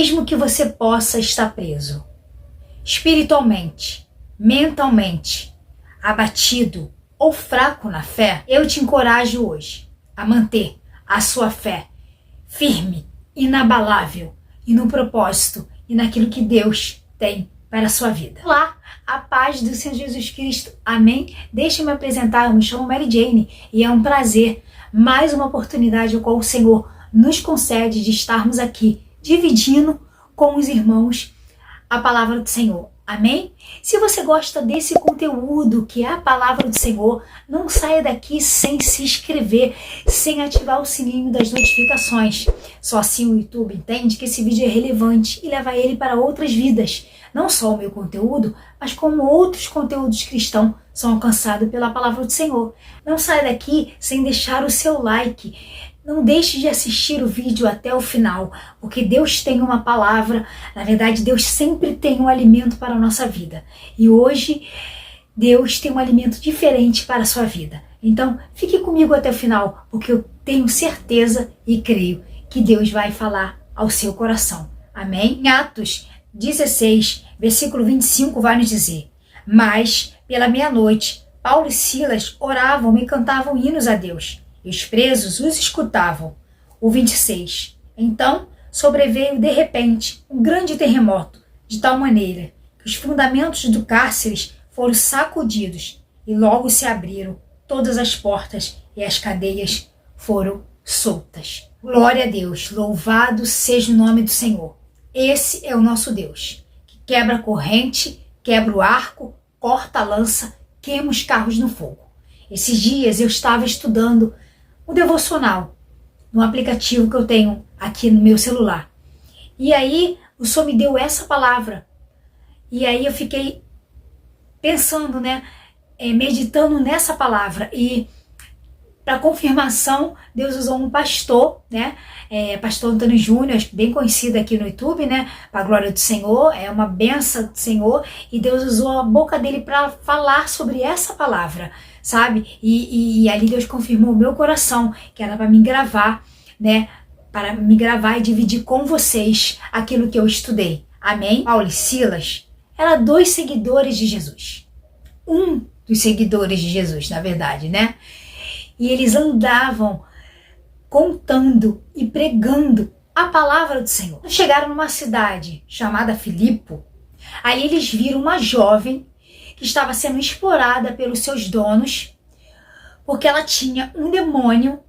mesmo que você possa estar preso, espiritualmente, mentalmente, abatido ou fraco na fé, eu te encorajo hoje a manter a sua fé firme, inabalável e no propósito e naquilo que Deus tem para a sua vida. Olá, a paz do Senhor Jesus Cristo, amém? Deixa-me apresentar, eu me chamo Mary Jane e é um prazer, mais uma oportunidade com o Senhor nos concede de estarmos aqui dividindo com os irmãos a palavra do Senhor. Amém? Se você gosta desse conteúdo que é a palavra do Senhor, não saia daqui sem se inscrever, sem ativar o sininho das notificações. Só assim o YouTube entende que esse vídeo é relevante e leva ele para outras vidas. Não só o meu conteúdo, mas como outros conteúdos cristãos são alcançados pela palavra do Senhor. Não saia daqui sem deixar o seu like. Não deixe de assistir o vídeo até o final, porque Deus tem uma palavra, na verdade Deus sempre tem um alimento para a nossa vida. E hoje Deus tem um alimento diferente para a sua vida. Então fique comigo até o final, porque eu tenho certeza e creio que Deus vai falar ao seu coração. Amém? Em Atos 16, versículo 25 vai nos dizer: mas pela meia-noite Paulo e Silas oravam e cantavam hinos a Deus. E os presos os escutavam. O 26. Então sobreveio de repente um grande terremoto, de tal maneira que os fundamentos do cárcere foram sacudidos e logo se abriram todas as portas e as cadeias foram soltas. Glória a Deus, louvado seja o nome do Senhor. Esse é o nosso Deus, que quebra a corrente, quebra o arco, corta a lança, queima os carros no fogo. Esses dias eu estava estudando um devocional no aplicativo que eu tenho aqui no meu celular. E aí o Senhor me deu essa palavra. E aí eu fiquei pensando, meditando nessa palavra. E para confirmação, Deus usou um pastor, pastor Antônio Júnior, bem conhecido aqui no YouTube, para a glória do Senhor, é uma benção do Senhor, e Deus usou a boca dele para falar sobre essa palavra, sabe? E ali Deus confirmou o meu coração, que era para me gravar, para me gravar e dividir com vocês aquilo que eu estudei. Amém? Paulo e Silas eram 2 seguidores de Jesus. Um dos seguidores de Jesus, na verdade, E eles andavam contando e pregando a palavra do Senhor. Chegaram numa cidade chamada Filipo. Aí eles viram uma jovem que estava sendo explorada pelos seus donos porque ela tinha um demônio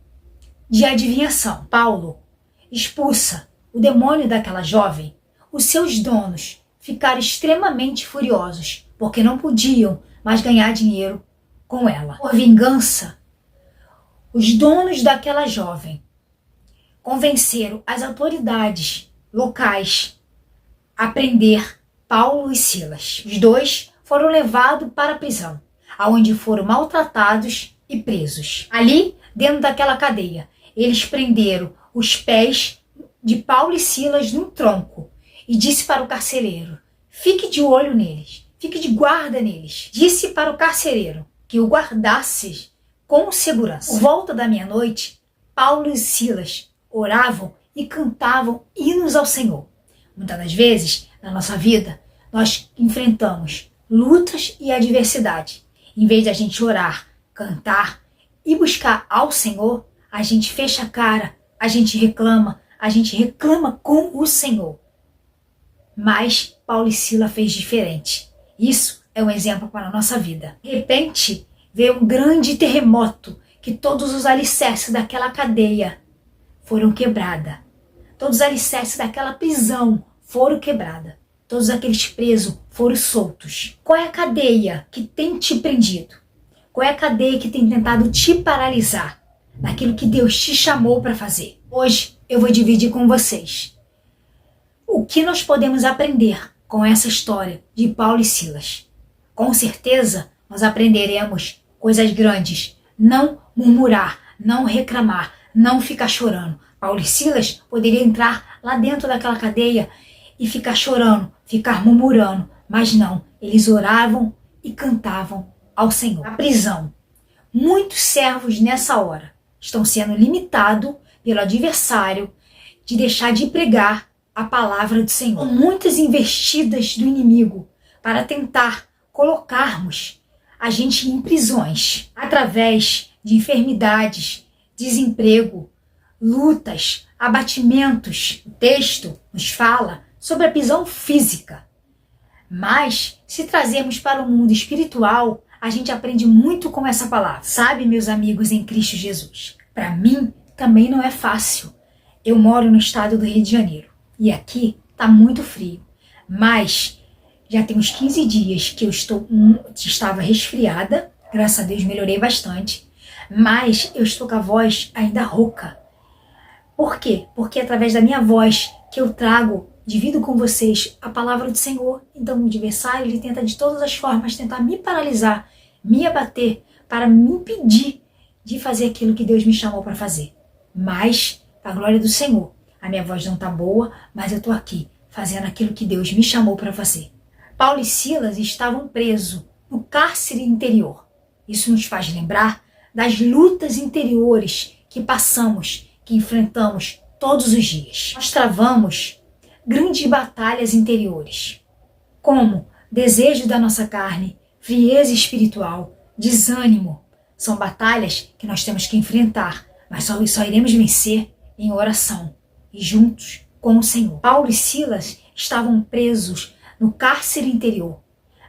de adivinhação. Paulo expulsa o demônio daquela jovem. Os seus donos ficaram extremamente furiosos porque não podiam mais ganhar dinheiro com ela. Por vingança, os donos daquela jovem convenceram as autoridades locais a prender Paulo e Silas. Os 2 foram levados para a prisão, onde foram maltratados e presos. Ali, dentro daquela cadeia, eles prenderam os pés de Paulo e Silas num tronco e disse para o carcereiro: fique de olho neles, fique de guarda neles. Disse para o carcereiro que o guardasse com segurança. Por volta da meia-noite, Paulo e Silas oravam e cantavam hinos ao Senhor. Muitas das vezes, na nossa vida, nós enfrentamos lutas e adversidade. Em vez de a gente orar, cantar e buscar ao Senhor, a gente fecha a cara, a gente reclama com o Senhor. Mas Paulo e Silas fez diferente. Isso é um exemplo para a nossa vida. De repente, veio um grande terremoto que todos os alicerces daquela cadeia foram quebrados. Todos os alicerces daquela prisão foram quebrados. Todos aqueles presos foram soltos. Qual é a cadeia que tem te prendido? Qual é a cadeia que tem tentado te paralisar naquilo que Deus te chamou para fazer? Hoje eu vou dividir com vocês o que nós podemos aprender com essa história de Paulo e Silas. Com certeza nós aprenderemos coisas grandes. Não murmurar, não reclamar, não ficar chorando. Paulo e Silas poderiam entrar lá dentro daquela cadeia e ficar chorando, ficar murmurando. Mas não, eles oravam e cantavam ao Senhor. A prisão. Muitos servos nessa hora estão sendo limitados pelo adversário de deixar de pregar a palavra do Senhor. Muitas investidas do inimigo para tentar colocarmos a gente em prisões, através de enfermidades, desemprego, lutas, abatimentos. O texto nos fala sobre a prisão física. Mas, se trazermos para o mundo espiritual, a gente aprende muito com essa palavra. Sabe, meus amigos em Cristo Jesus, para mim também não é fácil. Eu moro no estado do Rio de Janeiro e aqui tá muito frio, mas já tem uns 15 dias que eu estava resfriada, graças a Deus melhorei bastante, mas eu estou com a voz ainda rouca. Por quê? Porque é através da minha voz que eu divido com vocês a palavra do Senhor. Então o adversário, ele tenta de todas as formas tentar me paralisar, me abater, para me impedir de fazer aquilo que Deus me chamou para fazer. Mas, para a glória do Senhor, a minha voz não está boa, mas eu estou aqui, fazendo aquilo que Deus me chamou para fazer. Paulo e Silas estavam presos no cárcere interior. Isso nos faz lembrar das lutas interiores que passamos, que enfrentamos todos os dias. Nós travamos grandes batalhas interiores, como desejo da nossa carne, frieza espiritual, desânimo. São batalhas que nós temos que enfrentar, mas só iremos vencer em oração e juntos com o Senhor. Paulo e Silas estavam presos no cárcere interior,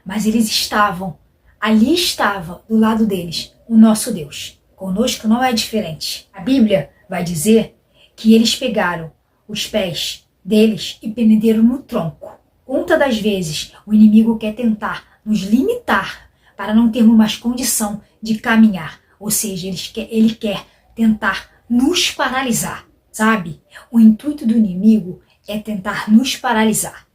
mas ali estava do lado deles o nosso Deus. Conosco não é diferente. A Bíblia vai dizer que eles pegaram os pés deles e prenderam no tronco. Muitas das vezes o inimigo quer tentar nos limitar para não termos mais condição de caminhar. Ou seja, ele quer tentar nos paralisar, sabe? O intuito do inimigo é tentar nos paralisar.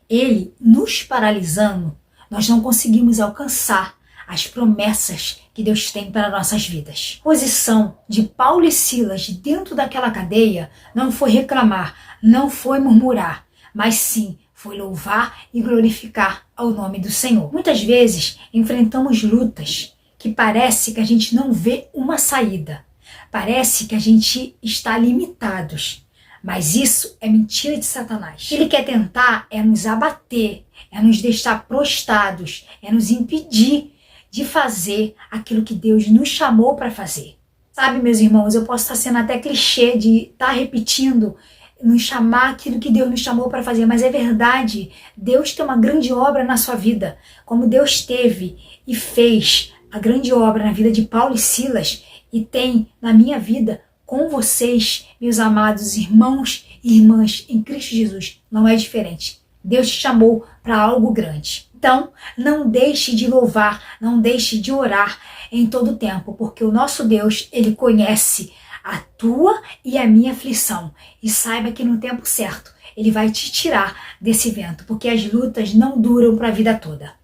Ele nos paralisando, nós não conseguimos alcançar as promessas que Deus tem para nossas vidas. A posição de Paulo e Silas dentro daquela cadeia não foi reclamar, não foi murmurar, mas sim foi louvar e glorificar ao nome do Senhor. Muitas vezes enfrentamos lutas que parece que a gente não vê uma saída, parece que a gente está limitados, mas isso é mentira de Satanás. O que ele quer tentar é nos abater, é nos deixar prostrados, é nos impedir de fazer aquilo que Deus nos chamou para fazer. Sabe, meus irmãos, eu posso estar sendo até clichê de estar repetindo, nos chamar aquilo que Deus nos chamou para fazer, mas é verdade. Deus tem uma grande obra na sua vida, como Deus teve e fez a grande obra na vida de Paulo e Silas, e tem na minha vida com vocês, meus amados irmãos e irmãs em Cristo Jesus. Não é diferente. Deus te chamou para algo grande. Então, não deixe de louvar, não deixe de orar em todo tempo, porque o nosso Deus, ele conhece a tua e a minha aflição. E saiba que no tempo certo, ele vai te tirar desse vento, porque as lutas não duram para a vida toda.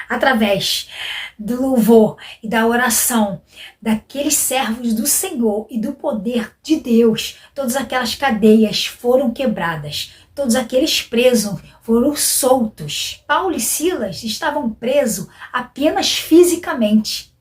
Através do louvor e da oração daqueles servos do Senhor e do poder de Deus, todas aquelas cadeias foram quebradas, todos aqueles presos foram soltos. Paulo e Silas estavam presos apenas fisicamente,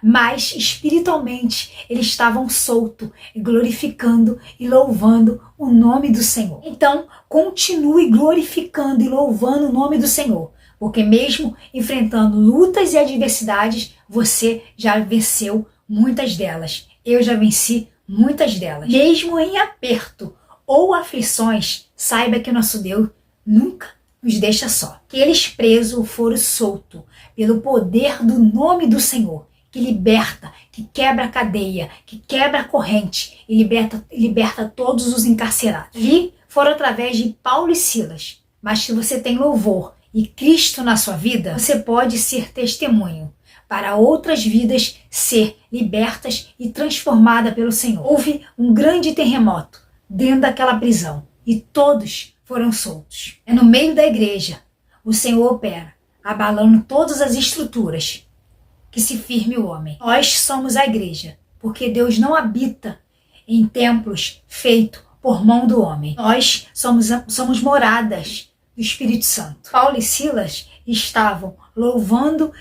mas espiritualmente eles estavam soltos, glorificando e louvando o nome do Senhor. Então, continue glorificando e louvando o nome do Senhor, porque mesmo enfrentando lutas e adversidades, você já venceu muitas delas. Eu já venci muitas delas. Mesmo em aperto ou aflições, saiba que nosso Deus nunca nos deixa só. Aqueles presos foram soltos pelo poder do nome do Senhor, que liberta, que quebra a cadeia, que quebra a corrente e liberta todos os encarcerados. E foram através de Paulo e Silas. Mas se você tem louvor e Cristo na sua vida, você pode ser testemunho para outras vidas ser libertas e transformadas pelo Senhor. Houve um grande terremoto dentro daquela prisão e todos foram soltos. É no meio da igreja o Senhor opera, abalando todas as estruturas. Que se firme o homem. Nós somos a igreja, porque Deus não habita em templos feitos por mão do homem. Nós somos moradas do Espírito Santo. Paulo e Silas estavam louvando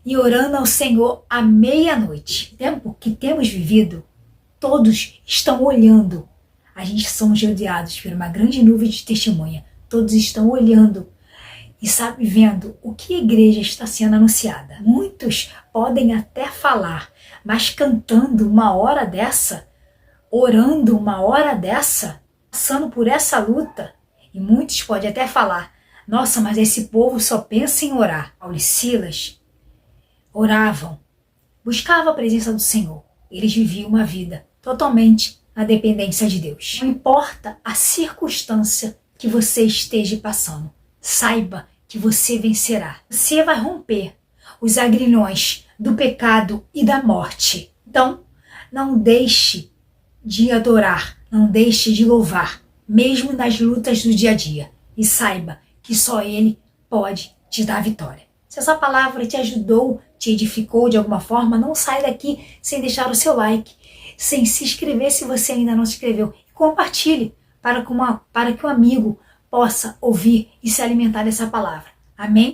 e orando ao Senhor à meia-noite. O tempo que temos vivido, todos estão olhando a gente somos rodeados por uma grande nuvem de testemunha. Todos estão olhando e sabe, vendo o que a igreja está sendo anunciada. Muitos podem até falar, mas cantando uma hora dessa, orando uma hora dessa, passando por essa luta, e muitos podem até falar, nossa, mas esse povo só pensa em orar. Paulo e Silas oravam, buscavam a presença do Senhor. Eles viviam uma vida totalmente na dependência de Deus. Não importa a circunstância que você esteja passando, saiba que você vencerá. Você vai romper os agrilhões do pecado e da morte. Então, não deixe de adorar, não deixe de louvar, mesmo nas lutas do dia a dia. E saiba que só Ele pode te dar vitória. Se essa palavra te ajudou, te edificou de alguma forma, não sai daqui sem deixar o seu like, sem se inscrever se você ainda não se inscreveu. E compartilhe para que um amigo possa ouvir e se alimentar dessa palavra. Amém?